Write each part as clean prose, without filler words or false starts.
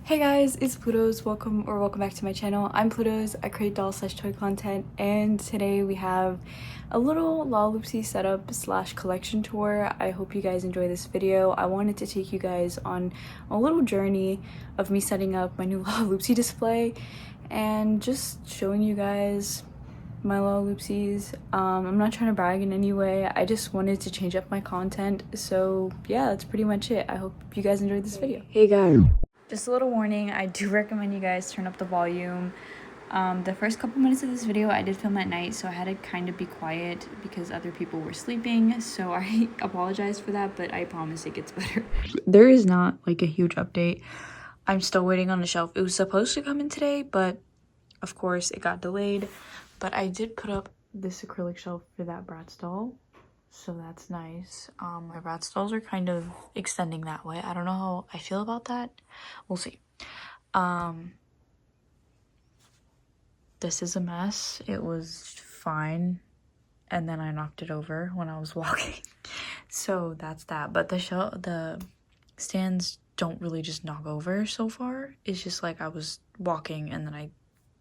Hey guys, it's Pluto's. Welcome back to my channel. I'm Pluto's. I create doll slash toy content, and today we have a little Lalaloopsy setup slash collection tour. I hope you guys enjoy this video. I wanted to take you guys on a little journey of me setting up my new Lalaloopsy display and just showing you guys my Lalaloopsies. I'm not trying to brag in any way. I just wanted to change up my content. So yeah, that's pretty much it. I hope you guys enjoyed this video. Hey guys. Just a little warning, I do recommend you guys turn up the volume. The first couple minutes of this video I did film at night, so I had to kind of be quiet because other people were sleeping, so I apologize for that, but I promise it gets better. There is not like a huge update. I'm still waiting on the shelf. It was supposed to come in today, but of course it got delayed. But I did put up this acrylic shelf for that Bratz doll, so that's nice. My Bratz dolls are kind of extending that way. I don't know how I feel about that. We'll see. This is a mess. It was fine, and then I knocked it over when I was walking. So that's that. But the stands don't really just knock over so far. It's just like I was walking and then I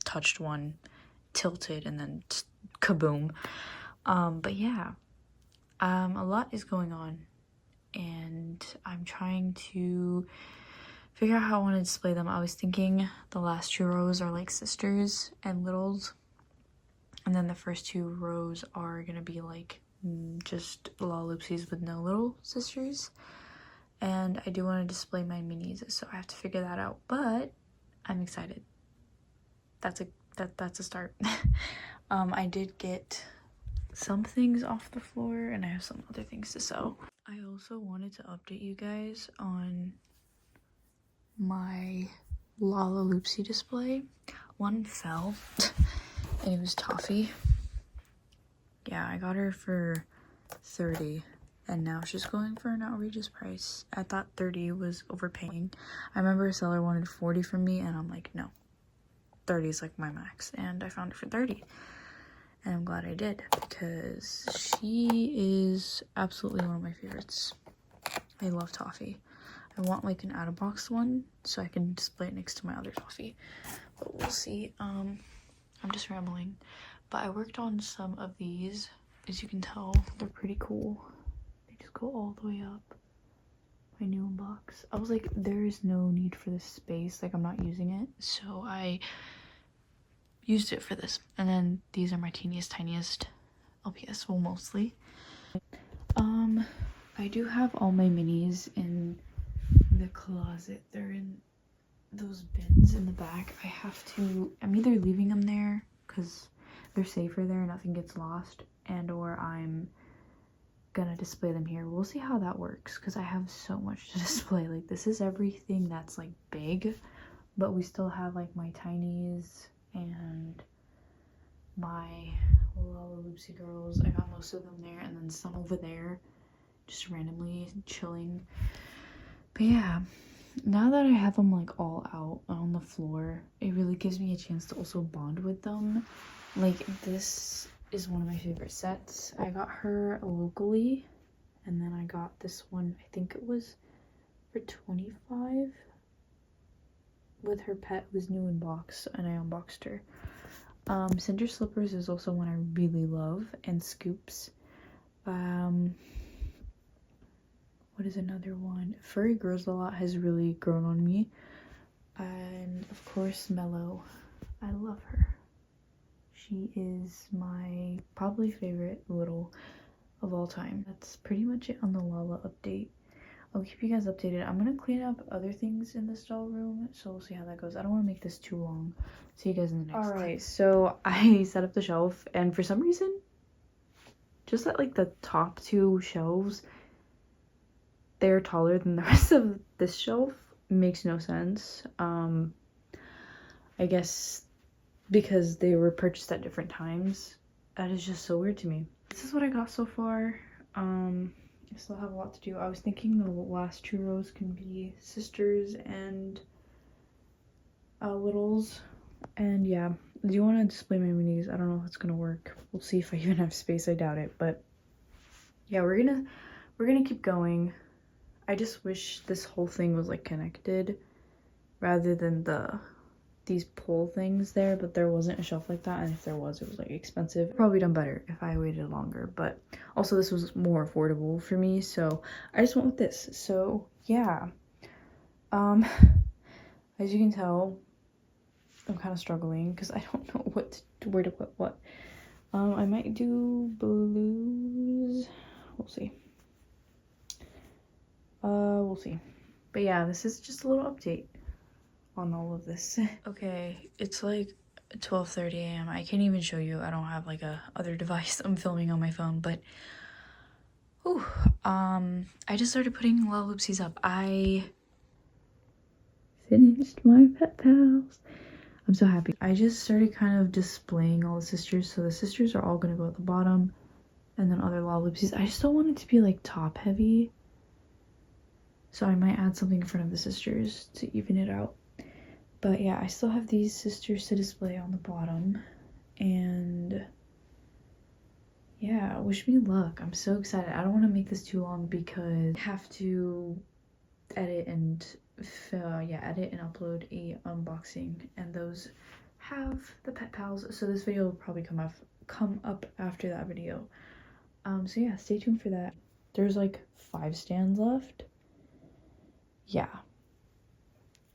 touched one, tilted, and then kaboom. But yeah. A lot is going on, and I'm trying to figure out how I want to display them. I was thinking the last two rows are like sisters and littles, and then the first two rows are gonna be like just Lalaloopsies with no little sisters. And I do want to display my minis, so I have to figure that out, but I'm excited. That's a start. I did get some things off the floor, and I have some other things to sew. I also wanted to update you guys on my Lalaloopsy display. One fell, and it was Toffee. Yeah, I got her for $30, and now she's going for an outrageous price. I thought $30 was overpaying. I remember a seller wanted $40 from me, and I'm like, no, $30 is like my max, and I found it for $30. And I'm glad I did, because she is absolutely one of my favorites. I love Toffee. I want like an out-of-box one so I can display it next to my other Toffee. But we'll see. I'm just rambling. But I worked on some of these. As you can tell, they're pretty cool. They just go all the way up. My new box. I was like, there is no need for this space. Like, I'm not using it. So I used it for this. And then these are my tiniest LPS, well, mostly. I do have all my minis in the closet. They're in those bins in the back. I'm either leaving them there because they're safer there, nothing gets lost, and or I'm gonna display them here. We'll see how that works, because I have so much to display. Like, this is everything that's like big, but we still have like my tinies and my Lalaloopsy girls. I got most of them there, and then some over there just randomly chilling. But yeah, now that I have them like all out on the floor, it really gives me a chance to also bond with them. Like, this is one of my favorite sets. I got her locally, and then I got this one, I think it was for $25 with her pet who was new in box, and I unboxed her. Cinder Slippers is also one I really love, and Scoops. What is another one? Furry Girls a Lot has really grown on me. And of course, Mellow. I love her. She is my probably favorite little of all time. That's pretty much it on the Lala update. I'll keep you guys updated. I'm gonna clean up other things in this doll room, so we'll see how that goes. I don't want to make this too long. See you guys in the next one. Alright, so I set up the shelf, and for some reason, just at like the top two shelves, they're taller than the rest of this shelf. Makes no sense. I guess because they were purchased at different times. That is just so weird to me. This is what I got so far. I still have a lot to do. I was thinking the last two rows can be sisters and littles. And yeah, I do want to display my minis. I don't know if it's gonna work. We'll see if I even have space. I doubt it, but yeah, we're gonna keep going. I just wish this whole thing was like connected rather than these pole things there, but there wasn't a shelf like that, and if there was, it was like expensive. Probably done better if I waited longer, but also this was more affordable for me, so I just went with this. So yeah, as you can tell, I'm kind of struggling because I don't know where to put what. I might do blues. We'll see. We'll see. But yeah, this is just a little update on all of this. Okay, it's like 12:30 a.m. I can't even show you. I don't have like a other device I'm filming on my phone, but whew, I just started putting Lalaloopsies up. I finished my pet pals. I'm so happy. I just started kind of displaying all the sisters, so the sisters are all gonna go at the bottom, and then other Lalaloopsies. I just don't want it to be like top heavy, so I might add something in front of the sisters to even it out. But yeah, I still have these sisters to display on the bottom, and yeah, wish me luck. I'm so excited. I don't want to make this too long because I have to edit and edit and upload a unboxing, and those have the pet pals, so this video will probably come up after that video. So yeah, stay tuned for that. There's like 5 stands left.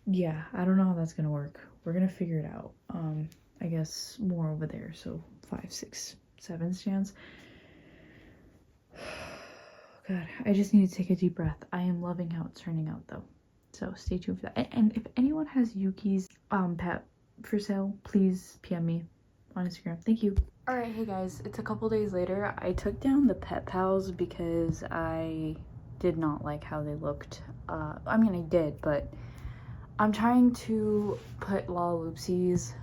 Yeah, I don't know how that's gonna work. We're gonna figure it out. I guess more over there, so 5, 6, 7 stands. God, I just need to take a deep breath. I am loving how it's turning out though, so stay tuned for that. And if anyone has Yuki's pet for sale, please PM me on Instagram. Thank you. All right, hey guys, it's a couple days later. I took down the pet pals because I did not like how they looked. I mean, I did, but I'm trying to put Lalaloopsies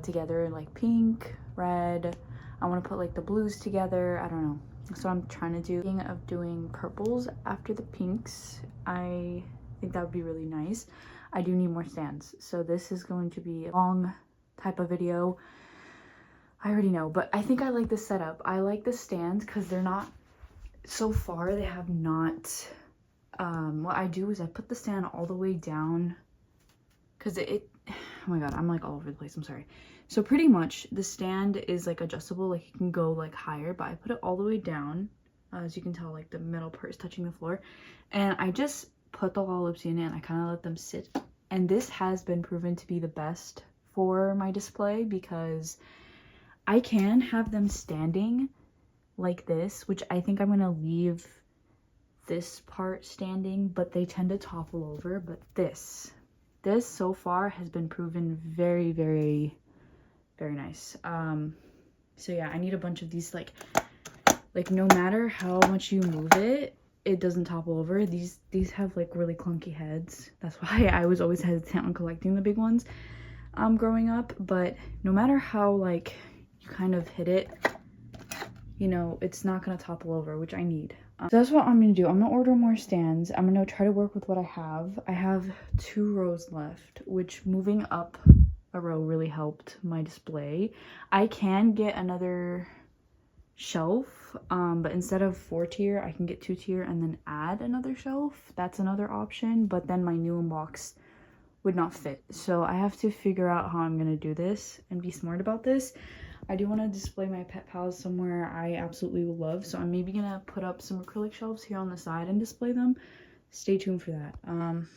together in like pink, red. I want to put like the blues together. I don't know. So I'm trying to do thinking of doing purples after the pinks. I think that would be really nice. I do need more stands, so this is going to be a long type of video. I already know, but I think I like this setup. I like the stands because they're not, so far they have not, what I do is I put the stand all the way down because oh my god, I'm like all over the place, I'm sorry. So pretty much the stand is like adjustable, like you can go like higher, but I put it all the way down. As you can tell, like the middle part is touching the floor, and I just put the Lalaloopsy in it and I kind of let them sit. And this has been proven to be the best for my display because I can have them standing like this, which I think I'm gonna leave this part standing, but they tend to topple over. But this so far has been proven very, very, very nice. So yeah, I need a bunch of these, like no matter how much you move it, it doesn't topple over. These have like really clunky heads. That's why I was always hesitant on collecting the big ones growing up. But no matter how like you kind of hit it, you know, it's not gonna topple over, which I need. So that's what I'm gonna do. I'm gonna order more stands. I'm gonna try to work with what I have. I have 2 rows left, which moving up a row really helped my display. I can get another shelf, but instead of 4-tier, I can get 2-tier and then add another shelf. That's another option, but then my new box would not fit. So I have to figure out how I'm gonna do this and be smart about this. I do want to display my pet pals somewhere I absolutely love, so I'm maybe gonna put up some acrylic shelves here on the side and display them. Stay tuned for that. I'm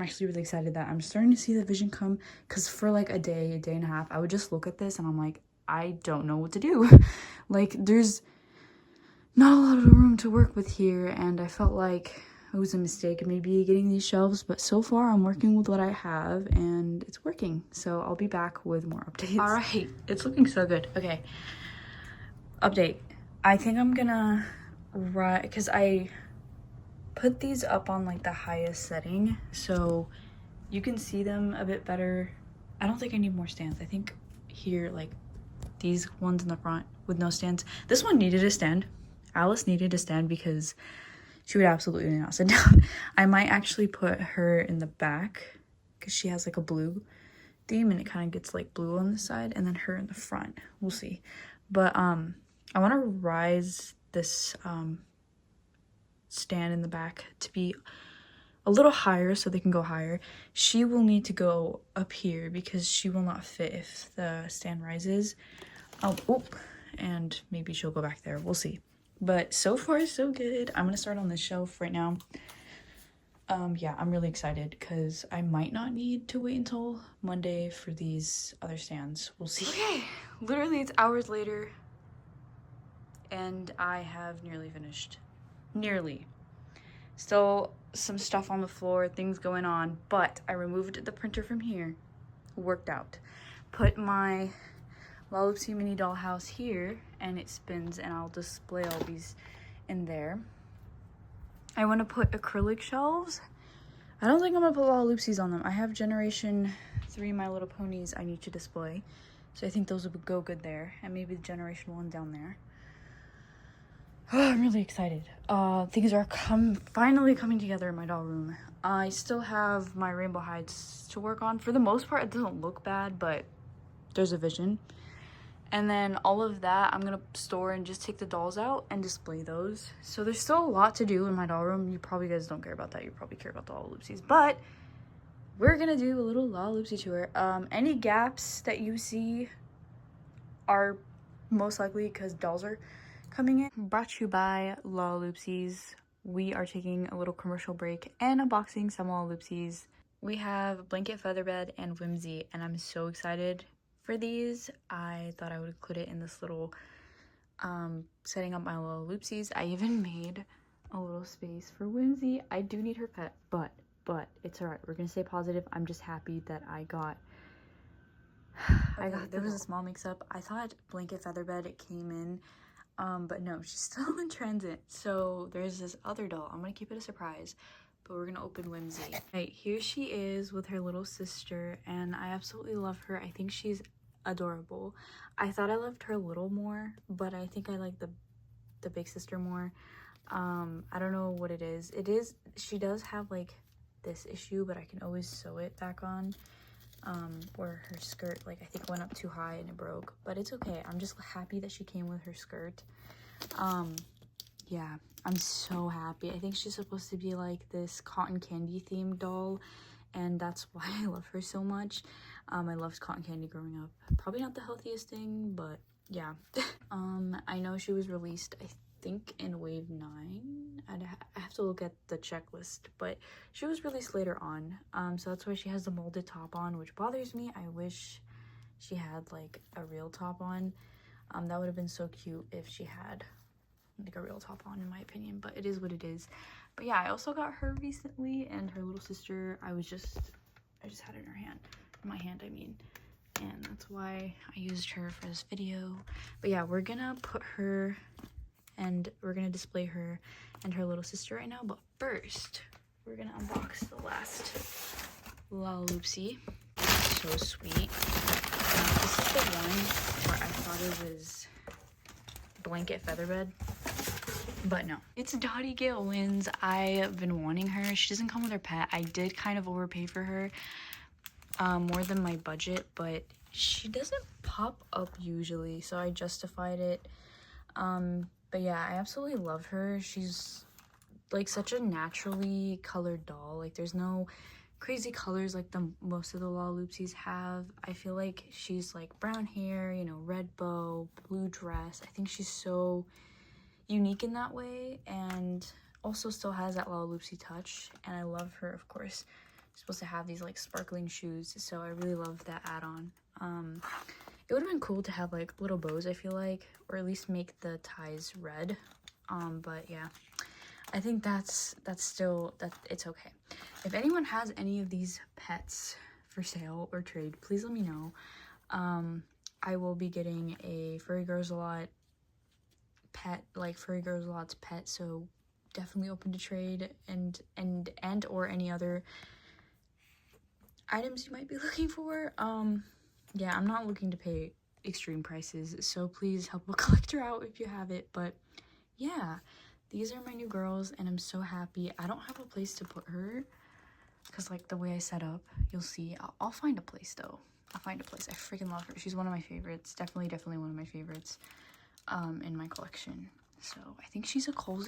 actually really excited that I'm starting to see the vision come, because for like a day and a half, I would just look at this and I'm like, I don't know what to do. Like, there's not a lot of room to work with here, and I felt like it was a mistake maybe getting these shelves, but so far I'm working with what I have and it's working. So I'll be back with more updates. All right, it's looking so good. Okay, update. I think I'm gonna because I put these up on like the highest setting so you can see them a bit better. I don't think I need more stands. I think here, like these ones in the front with no stands. This one needed a stand. Alice needed a stand because she would absolutely not sit down. I might actually put her in the back because she has like a blue theme and it kind of gets like blue on the side, and then her in the front. We'll see. But I want to rise this stand in the back to be a little higher so they can go higher. She will need to go up here because she will not fit if the stand rises. Oop, and maybe she'll go back there. We'll see. But so far, so good. I'm gonna start on this shelf right now. Yeah, I'm really excited because I might not need to wait until Monday for these other stands. We'll see. Okay, literally it's hours later and I have nearly finished. Nearly. Still some stuff on the floor, things going on, but I removed the printer from here. Worked out. Put my Lalaloopsy mini dollhouse here and it spins, and I'll display all these in there. I want to put acrylic shelves. I don't think I'm gonna put Lalaloopsies on them. I have Generation 3 My Little Ponies I need to display, so I think those would go good there, and maybe the Generation 1 down there. Oh, I'm really excited. Things are finally coming together in my doll room. I still have my rainbow hides to work on. For the most part, it doesn't look bad, but there's a vision. And then all of that I'm gonna store and just take the dolls out and display those. So there's still a lot to do in my doll room. You guys don't care about that. You probably care about the Lalaloopsies, but we're gonna do a little Lalaloopsy tour. Any gaps that you see are most likely because dolls are coming in. Brought to you by Lalaloopsies. We are taking a little commercial break and unboxing some Lalaloopsies. We have Blanket Featherbed and Whimsy, and I'm so excited for these. I thought I would include it in this little setting up my Lalaloopsies. I even made a little space for Whimsy. I do need her pet, but it's all right. We're gonna stay positive. I'm just happy that I got there was a small mix-up. I thought Blanket Featherbed came in, but no, she's still in transit. So there's this other doll. I'm gonna keep it a surprise, but we're gonna open Whimsy. Right, here she is with her little sister, and I absolutely love her. I think she's adorable. I thought I loved her a little more, but I think I like the big sister more. I don't know what it is. She does have like this issue, but I can always sew it back on. Where her skirt, like, I think went up too high and it broke, but it's okay. I'm just happy that she came with her skirt. Yeah, I'm so happy. I think she's supposed to be like this cotton candy themed doll, and that's why I love her so much. I loved cotton candy growing up. Probably not the healthiest thing, but yeah. I know she was released, I think, in wave 9. I have to look at the checklist, but she was released later on. So that's why she has the molded top on, which bothers me. I wish she had like a real top on. That would have been so cute if she had like a real top on, in my opinion, but it is what it is. But yeah, I also got her recently, and her little sister, I just had it in her hand, in my hand I mean, and that's why I used her for this video. But yeah, we're gonna put her, and we're gonna display her and her little sister right now, but first we're gonna unbox the last Lalaloopsy. It's so sweet. This is the one where I thought it was Blanket Featherbed, but no, it's Dottie Gale Wins. I've been wanting her. She doesn't come with her pet. I did kind of overpay for her, more than my budget, but she doesn't pop up usually, so I justified it. But yeah, I absolutely love her. She's like such a naturally colored doll. Like, there's no crazy colors like most of the Lalaloopsies have. I feel like she's like brown hair, you know, red bow, blue dress. I think she's so unique in that way, and also still has that Lalaloopsy touch. And I love her, of course. She's supposed to have these like sparkling shoes, so I really love that add-on. It would have been cool to have like little bows, I feel like, or at least make the ties red. But yeah, I think that's still it's okay. If anyone has any of these pets for sale or trade, please let me know. I will be getting a Furry Girls a Lot pet, like Furry Girls a Lot's pet, so definitely open to trade and or any other items you might be looking for. Yeah, I'm not looking to pay extreme prices, so please help a collector out if you have it. But yeah, these are my new girls, and I'm so happy. I don't have a place to put her because, like, the way I set up, you'll see. I'll find a place though. I'll find a place. I freaking love her. She's one of my favorites. Definitely one of my favorites in my collection. So I think she's a Kohl's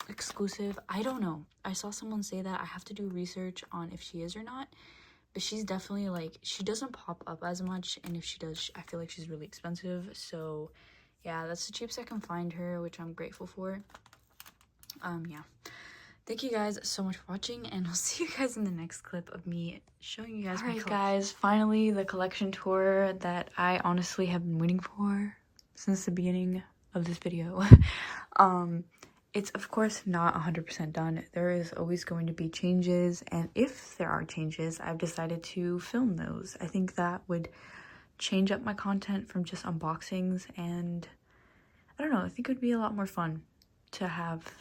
exclusive. I don't know. I saw someone say that. I have to do research on if she is or not. But she's definitely like, she doesn't pop up as much. And if she does, I feel like she's really expensive. So yeah, that's the cheapest I can find her, which I'm grateful for. Yeah. Thank you guys so much for watching, and I'll see you guys in the next clip of me showing you guys my collection. Alright guys, finally the collection tour that I honestly have been waiting for since the beginning of this video. It's of course not 100% done. There is always going to be changes, and if there are changes, I've decided to film those. I think that would change up my content from just unboxings, and I don't know, I think it would be a lot more fun to have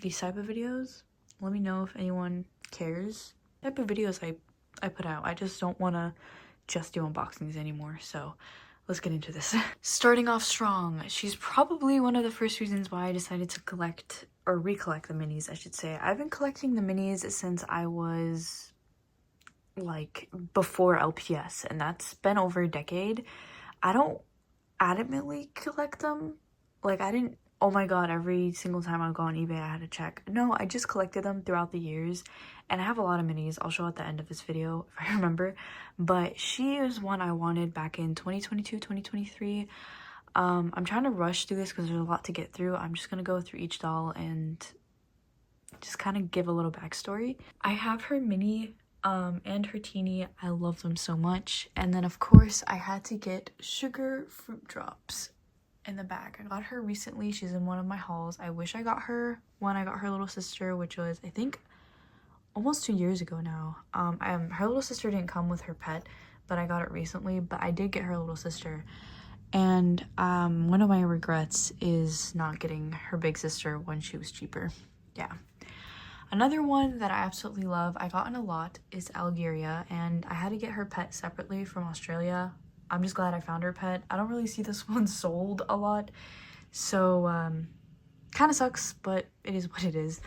these type of videos. Let me know if anyone cares what type of videos I put out. I just don't want to just do unboxings anymore, so let's get into this. Starting off strong, she's probably one of the first reasons why I decided to collect, or recollect the minis, I should say. I've been collecting the minis since I was like before LPS, and that's been over a decade. I don't adamantly collect them. Like, I didn't, oh my god, every single time I go on eBay I had to check. No, I just collected them throughout the years, and I have a lot of minis. I'll show at the end of this video if I remember. But she is one I wanted back in 2022, 2023. I'm trying to rush through this because there's a lot to get through. I'm just gonna go through each doll and just kind of give a little backstory. I have her mini and her teeny. I love them so much. And then of course I had to get Sugar Fruit Drops in the bag. I got her recently. She's in one of my hauls. I wish I got her when I got her little sister, which was I think almost 2 years ago now. Her little sister didn't come with her pet, but I got it recently. But I did get her little sister, and one of my regrets is not getting her big sister when she was cheaper. Yeah. Another one that I absolutely love, I got in a lot, is Algeria, and I had to get her pet separately from Australia. I'm just glad I found her pet. I don't really see this one sold a lot, so kind of sucks, but it is what it is.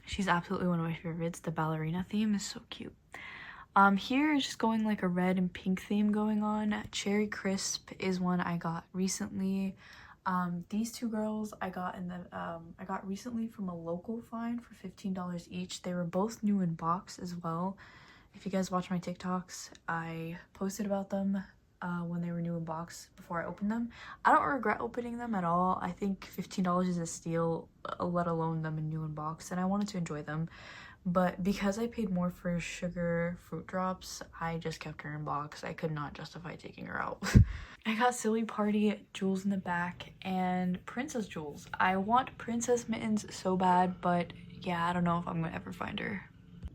She's absolutely one of my favorites. The ballerina theme is so cute. Here is just going like a red and pink theme going on. Cherry Crisp is one I got recently. These two girls I got I got recently from a local find for $15 each. They were both new in box as well. If you guys watch my TikToks, I posted about them when they were new in box before I opened them. I don't regret opening them at all. I think $15 is a steal, let alone them in new in box, and I wanted to enjoy them. But because I paid more for Sugar Fruit Drops, I just kept her in box. I could not justify taking her out. I got Silly Party jewels in the back and Princess jewels. I want Princess Mittens so bad, but yeah, I don't know if I'm gonna ever find her.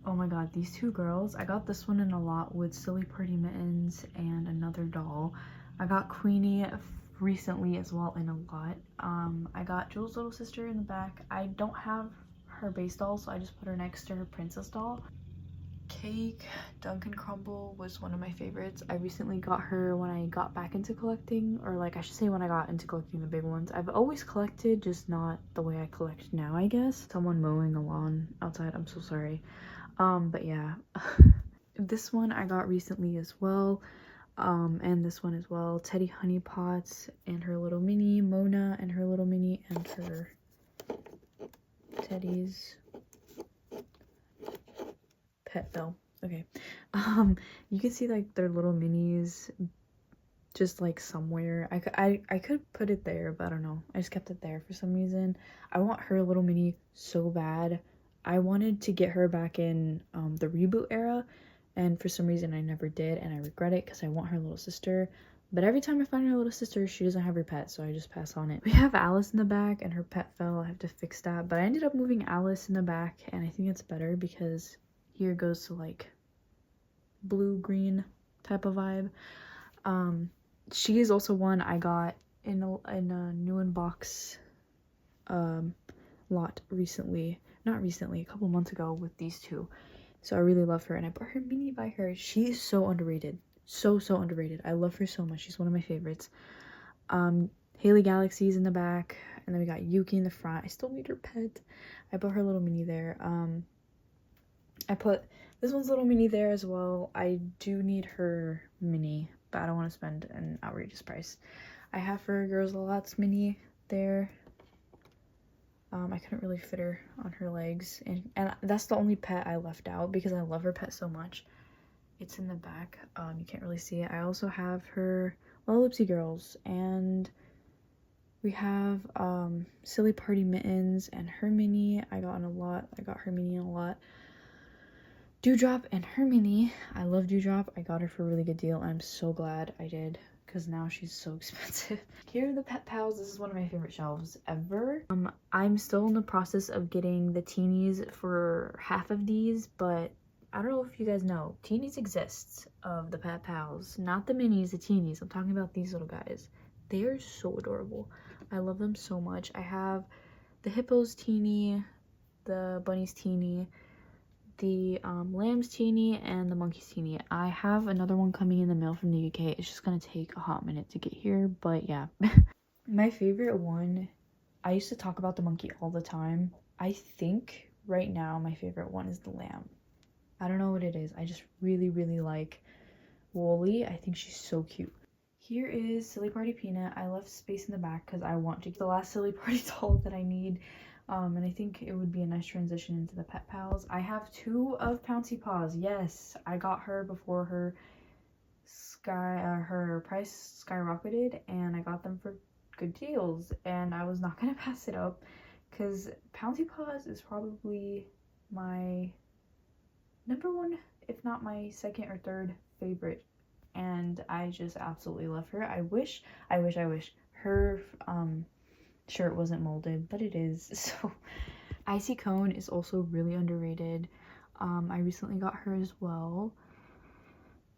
Oh my god, these two girls. I got this one in a lot with Silly Party Mittens and another doll. I got Queenie recently as well in a lot. I got Jules' little sister in the back. I don't have her base doll, so I just put her next to her princess doll. Cake Dunkin' Crumble was one of my favorites. I recently got her when I got back into collecting, or like I should say when I got into collecting the big ones. I've always collected, just not the way I collect now, I guess. Someone mowing a lawn outside, I'm so sorry. But yeah. This one I got recently as well. And this one as well. Teddy Honey Pots and her little mini, Mona and her little mini, and her Teddy's pet fell. Okay. You can see like their little minis just like somewhere. I could put it there, but I don't know. I just kept it there for some reason. I want her little mini so bad. I wanted to get her back in the reboot era, and for some reason I never did, and I regret it because I want her little sister. But every time I find her little sister, she doesn't have her pet, so I just pass on it. We have Alice in the back, and her pet fell. I have to fix that, but I ended up moving Alice in the back, and I think it's better because here it goes to like blue-green type of vibe. She is also one I got in a new in box lot recently. Not recently, a couple months ago with these two. So I really love her, and I bought her mini by her. She is so underrated. So underrated. I love her so much. She's one of my favorites. Haley Galaxy's in the back, and then we got Yuki in the front. I still need her pet. I bought her little mini there. I put this one's little mini there as well. I do need her mini, but I don't want to spend an outrageous price. I have her Girls A Lot's mini there. I couldn't really fit her on her legs, and that's the only pet I left out because I love her pet so much. It's in the back. You can't really see it. I also have her Lalaloopsy girls, and we have Silly Party mittens and her mini. I got her mini in a lot. Dewdrop and her mini. I love Dewdrop. I got her for a really good deal. I'm so glad I did because now she's so expensive. Here are the pet pals. This is one of my favorite shelves ever. I'm still in the process of getting the teenies for half of these, but I don't know if you guys know, teenies exists of the pet pals, not the minis, the teenies. I'm talking about these little guys. They are so adorable. I love them so much. I have the hippos teeny, the bunnies teeny, the lambs teeny, and the monkeys teeny. I have another one coming in the mail from the UK. It's just gonna take a hot minute to get here, but yeah. My favorite one, I used to talk about the monkey all the time. I think right now my favorite one is the lamb. I don't know what it is. I just really, really like Wooly. I think she's so cute. Here is Silly Party Peanut. I left space in the back because I want to get the last Silly Party doll that I need. And I think it would be a nice transition into the pet pals. I have 2 of Pouncy Paws. Yes, I got her before her price skyrocketed, and I got them for good deals, and I was not gonna pass it up because Pouncy Paws is probably my #1, if not my second or third favorite, and I just absolutely love her. I wish her shirt wasn't molded, but it is. So Icy Cone is also really underrated. I recently got her as well.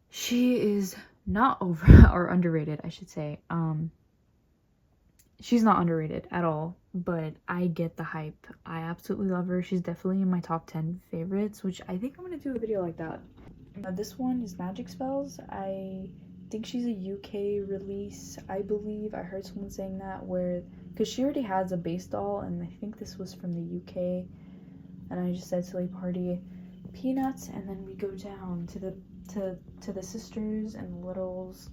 She is not over or underrated, I should say. She's not underrated at all, but I get the hype. I absolutely love her. She's definitely in my top 10 favorites, which I think I'm gonna do a video like that. This one is Magic Spells. I think she's a UK release, I believe. I heard someone saying that, where because she already has a base doll, and I think this was from the UK. And I just said Silly Party Peanuts, and then we go down to the sisters and the littles.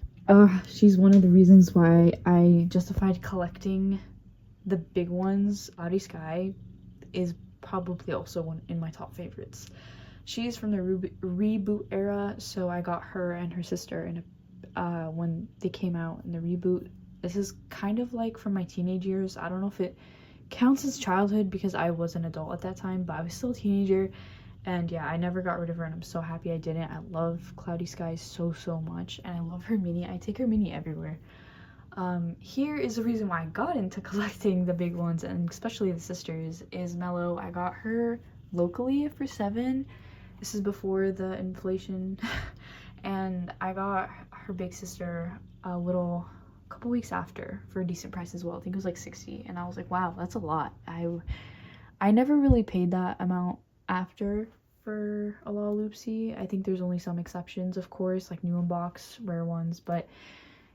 She's one of the reasons why I justified collecting the big ones. Cloudy Sky is probably also one in my top favorites. She's from the reboot era, so I got her and her sister in when they came out in the reboot. This is kind of like from my teenage years. I don't know if it counts as childhood because I was an adult at that time, but I was still a teenager, and yeah, I never got rid of her, and I'm so happy I didn't. I love Cloudy Skies so much, and I love her mini. I take her mini everywhere. Here is the reason why I got into collecting the big ones, and especially the sisters, is Mellow. I got her locally for $7. This is before the inflation. And I got her big sister a couple weeks after for a decent price as well. I think it was like $60, and I was like, wow, that's a lot. I never really paid that amount after for a Lalaloopsy. I think there's only some exceptions, of course, like new unbox, rare ones, but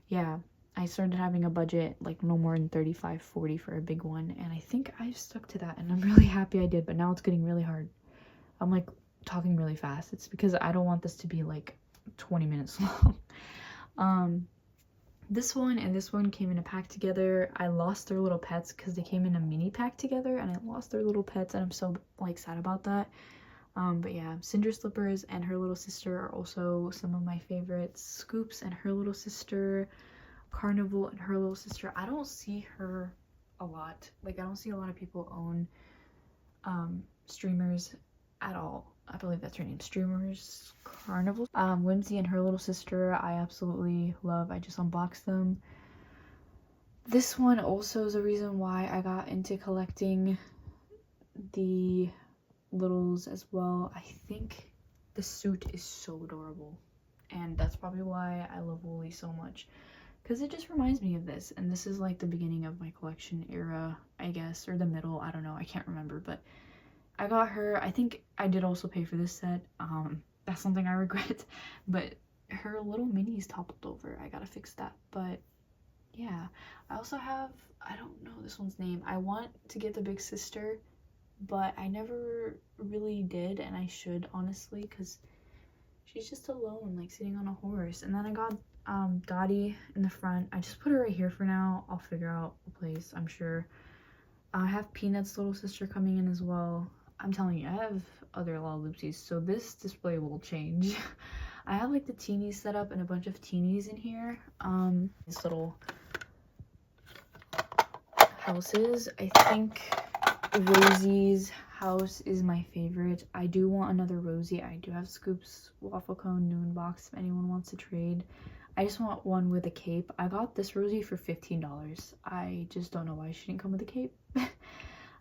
yeah, I started having a budget like no more than $35-40 for a big one, and I think I've stuck to that, and I'm really happy I did. But now it's getting really hard. I'm like talking really fast. It's because I don't want this to be like 20 minutes long. This one and this one came in a pack together. I lost their little pets because they came in a mini pack together, and I lost their little pets, and I'm so like sad about that. But yeah, Cinder Slippers and her little sister are also some of my favorites. Scoops and her little sister, Carnival and her little sister. I don't see her a lot. Like, I don't see a lot of people own streamers at all. I believe that's her name, Streamers Carnival. Whimsy and her little sister, I absolutely love. I just unboxed them. This one also is a reason why I got into collecting the littles as well. I think the suit is so adorable, and that's probably why I love Wooly so much, because it just reminds me of this, and this is like the beginning of my collection era, I guess, or the middle. I don't know, I can't remember, but I got her. I think I did also pay for this set. That's something I regret, but her little mini's toppled over. I gotta fix that. But yeah, I also have, I don't know this one's name. I want to get the big sister, but I never really did, and I should, honestly, because she's just alone, like sitting on a horse. And then I got Dottie in the front. I just put her right here for now. I'll figure out a place, I'm sure. I have Peanut's little sister coming in as well. I'm telling you, I have other Lalaloopsies, so this display will change. I have like the teenies set up and a bunch of teenies in here. These little houses. I think Rosie's house is my favorite. I do want another Rosie. I do have Scoop's waffle cone noon box if anyone wants to trade. I just want one with a cape. I got this Rosie for $15. I just don't know why she didn't come with a cape.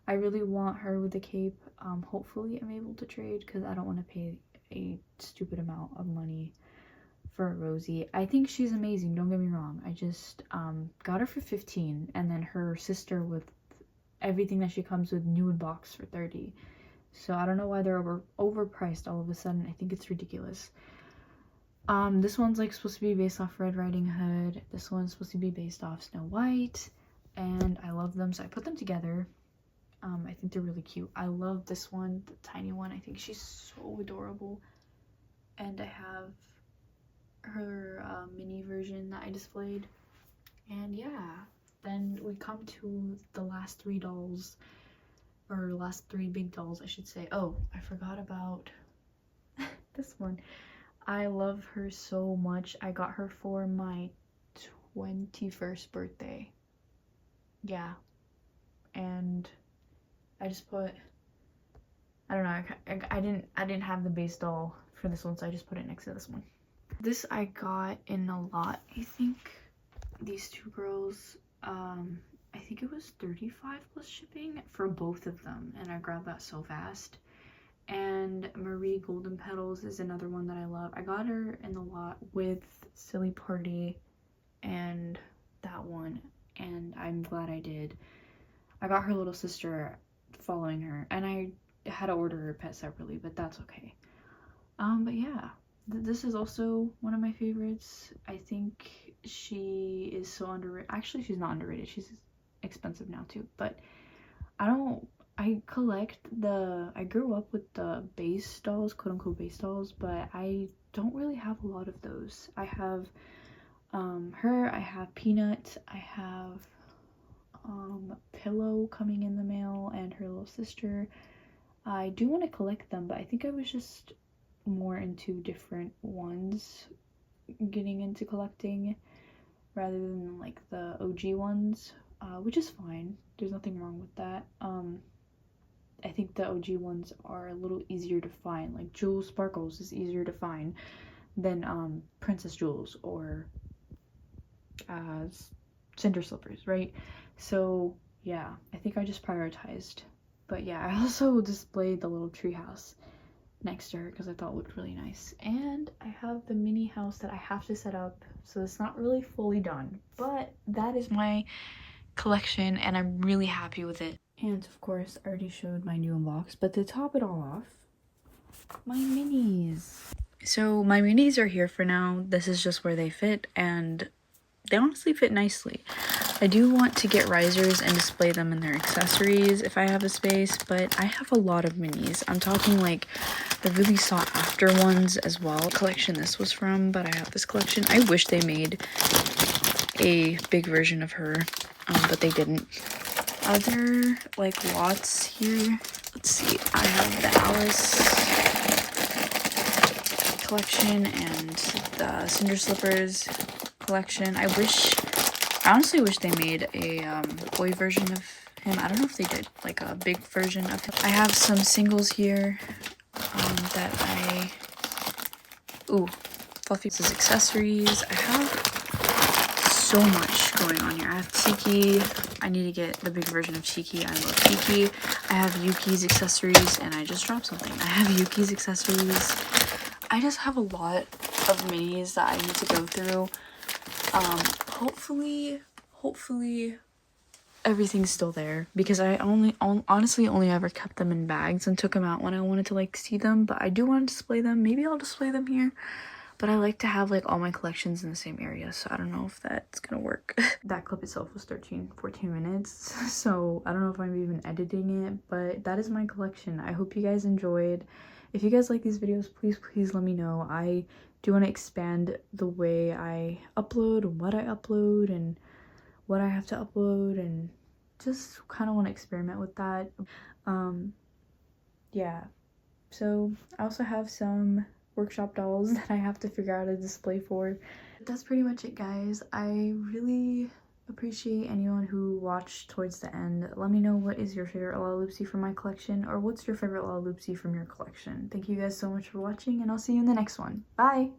I really want her with a cape. Hopefully I'm able to trade because I don't want to pay a stupid amount of money for a Rosie. I think she's amazing, don't get me wrong. I just got her for 15, and then her sister with everything that she comes with new in box for 30. So I don't know why they're overpriced all of a sudden. I think it's ridiculous. This one's like supposed to be based off Red Riding Hood. This one's supposed to be based off Snow White, and I love them, so I put them together. I think they're really cute. I love this one, the tiny one. I think she's so adorable. And I have her mini version that I displayed. And yeah, then we come to the last three dolls, or last three big dolls I should say. Oh, I forgot about this one. I love her so much. I got her for my 21st birthday. Yeah. And I just put, I don't know, I didn't have the base doll for this one, so I just put it next to this one. This I got in a lot, I think. These two girls, I think it was $35 plus shipping for both of them, and I grabbed that so fast. And Marie Golden Petals is another one that I love. I got her in the lot with Silly Party and that one, and I'm glad I did. I got her little sister following her, and I had to order her pet separately, but that's okay. But yeah, this is also one of my favorites. I think she is so underrated. Actually, she's not underrated. She's expensive now too, but I collect I grew up with the base dolls, quote unquote base dolls, but I don't really have a lot of those. I have her, I have Peanut, I have Pillow coming in the mail, and her little sister. I do want to collect them, but I think I was just more into different ones, getting into collecting rather than like the OG ones, which is fine. There's nothing wrong with that. I think the OG ones are a little easier to find. Like Jewel Sparkles is easier to find than Princess Jewels or Cinder Slippers, right? So yeah, I think I just prioritized. But yeah, I also displayed the little treehouse next to her because I thought it looked really nice. And I have the mini house that I have to set up, so it's not really fully done, but that is my collection and I'm really happy with it. And of course, I already showed my new unbox, but to top it all off, my minis. So my minis are here for now. This is just where they fit, and they honestly fit nicely. I do want to get risers and display them in their accessories if I have a space, but I have a lot of minis. I'm talking like the really sought after ones as well. What collection this was from, but I have this collection. I wish they made a big version of her, but they didn't. Other like lots here. Let's see. I have the Alice collection and the Cinder Slippers collection. I honestly wish they made a boy version of him. I don't know if they did like a big version of him. I have some singles here that Fluffy says accessories. I have so much going on here. I have Tiki. I need to get the big version of Tiki. I love Tiki. I have Yuki's accessories, and I just dropped something. I have Yuki's accessories. I just have a lot of minis that I need to go through. Hopefully everything's still there, because I honestly only ever kept them in bags and took them out when I wanted to like see them, but I do want to display them. Maybe I'll display them here, but I like to have like all my collections in the same area, so I don't know if that's gonna work. That clip itself was 13-14 minutes, so I don't know if I'm even editing it, but that is my collection. I hope you guys enjoyed. If you guys like these videos, please let me know. I do want to expand the way I upload and what I upload and what I have to upload and just kind of want to experiment with that. Yeah, so I also have some workshop dolls that I have to figure out a display for. That's pretty much it, guys. I really appreciate anyone who watched towards the end. Let me know what is your favorite Lalaloopsy from my collection, or what's your favorite Lalaloopsy from your collection. Thank you guys so much for watching, and I'll see you in the next one. Bye!